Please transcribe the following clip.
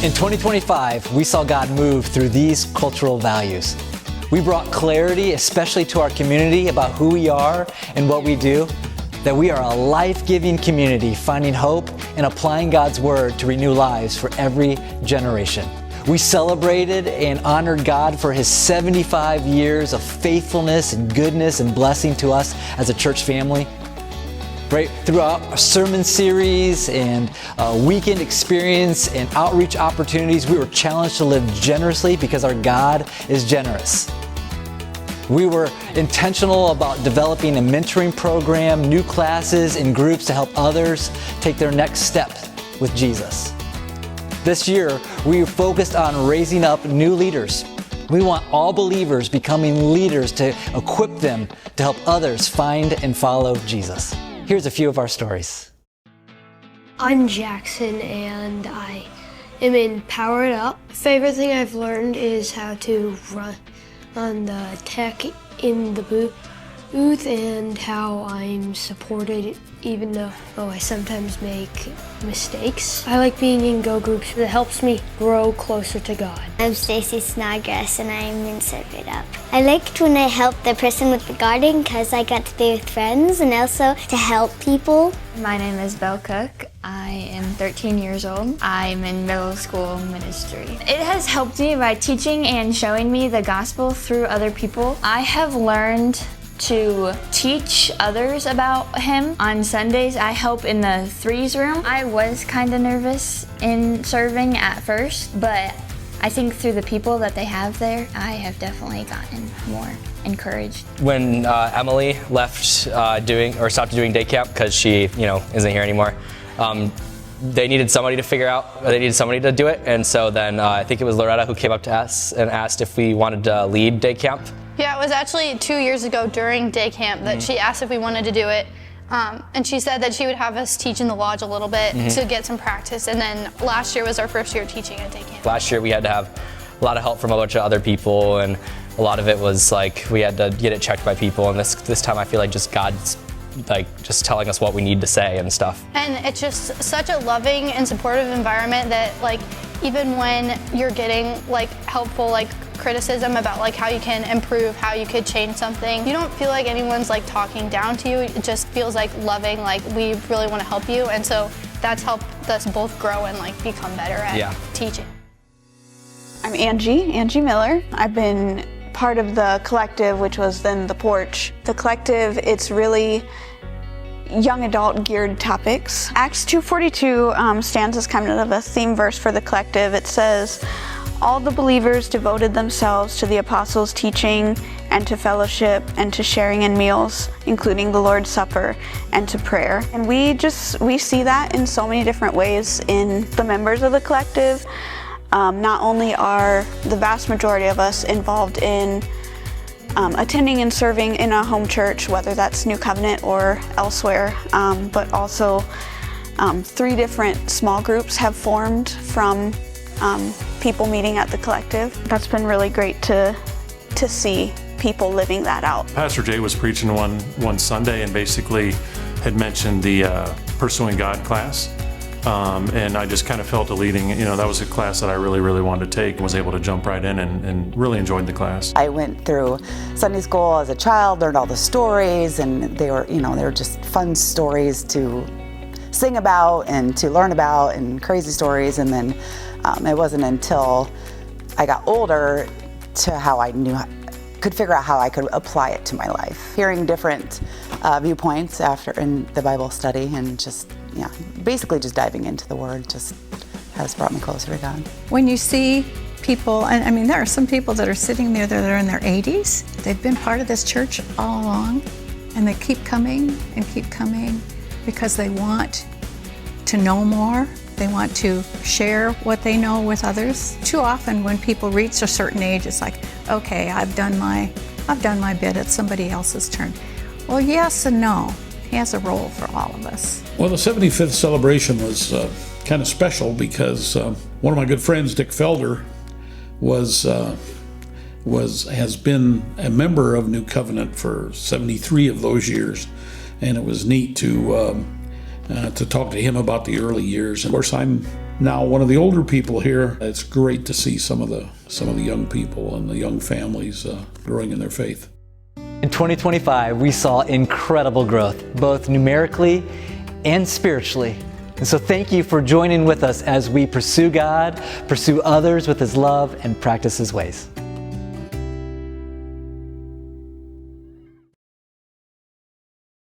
In 2025, we saw God move through these cultural values. We brought clarity, especially to our community, about who we are and what we do, that we are a life-giving community finding hope and applying God's Word to renew lives for every generation. We celebrated and honored God for His 75 years of faithfulness and goodness and blessing to us as a church family. Right throughout our sermon series and weekend experience and outreach opportunities, we were challenged to live generously because our God is generous. We were intentional about developing a mentoring program, new classes, and groups to help others take their next step with Jesus. This year, we focused on raising up new leaders. We want all believers becoming leaders to equip them to help others find and follow Jesus. Here's a few of our stories. I'm Jackson and I am in Powered Up. Favorite thing I've learned is how to run on the tech in the booth and how I'm supported even though I sometimes make mistakes. I like being in Go groups. It helps me grow closer to God. I'm Stacy Snodgrass and I'm in Sobered Up. I liked when I helped the person with the garden because I got to be with friends and also to help people. My name is Belle Cook. I am 13 years old. I'm in middle school ministry. It has helped me by teaching and showing me the gospel through other people. I have learned to teach others about Him. On Sundays, I help in the threes room. I was kind of nervous in serving at first, but I think through the people that they have there, I have definitely gotten more encouraged. When Emily left stopped doing day camp because she, isn't here anymore, they needed somebody to figure out, they needed somebody to do it, and so then I think it was Loretta who came up to us and asked if we wanted to lead day camp. Yeah, it was actually 2 years ago during day camp that she asked if we wanted to do it. And she said that she would have us teach in the lodge a little bit to get some practice. And then last year was our first year teaching at day camp. Last year we had to have a lot of help from a bunch of other people, and a lot of it was like we had to get it checked by people. And this time I feel like just God's just telling us what we need to say and stuff. And it's just such a loving and supportive environment that even when you're getting helpful criticism about how you can improve, how you could change something, you don't feel like anyone's talking down to you. It just feels loving, we really want to help you, and so that's helped us both grow and become better at teaching. I'm Angie Miller. I've been part of the collective, which was then the Porch. The collective, it's really young adult geared topics. Acts 2:42 stands as kind of a theme verse for the collective. It says, all the believers devoted themselves to the apostles' teaching and to fellowship and to sharing in meals, including the Lord's Supper and to prayer. And we see that in so many different ways in the members of the collective. Not only are the vast majority of us involved in attending and serving in a home church, whether that's New Covenant or elsewhere, but also 3 different small groups have formed from people meeting at the collective. That's been really great to see people living that out. Pastor Jay was preaching one Sunday and basically had mentioned the Pursuing God class. And I just kind of felt a leading, that was a class that I really, really wanted to take and was able to jump right in and really enjoyed the class. I went through Sunday school as a child, learned all the stories, and they were just fun stories to sing about and to learn about and crazy stories. And then it wasn't until I got older to how I could figure out how I could apply it to my life. Hearing different viewpoints after in the Bible study and basically just diving into the Word just has brought me closer to God. When you see people, and there are some people that are sitting there that are in their 80s, they've been part of this church all along, and they keep coming because they want to know more. They want to share what they know with others. Too often when people reach a certain age, it's like, okay, I've done my bit, it's somebody else's turn. Well, yes and no. He has a role for all of us. Well, the 75th celebration was kind of special because one of my good friends, Dick Felder, has been a member of New Covenant for 73 of those years, and it was neat to to talk to him about the early years. And of course, I'm now one of the older people here. It's great to see some of the young people and the young families growing in their faith. In 2025, we saw incredible growth, both numerically and spiritually. And so thank you for joining with us as we pursue God, pursue others with His love, and practice His ways.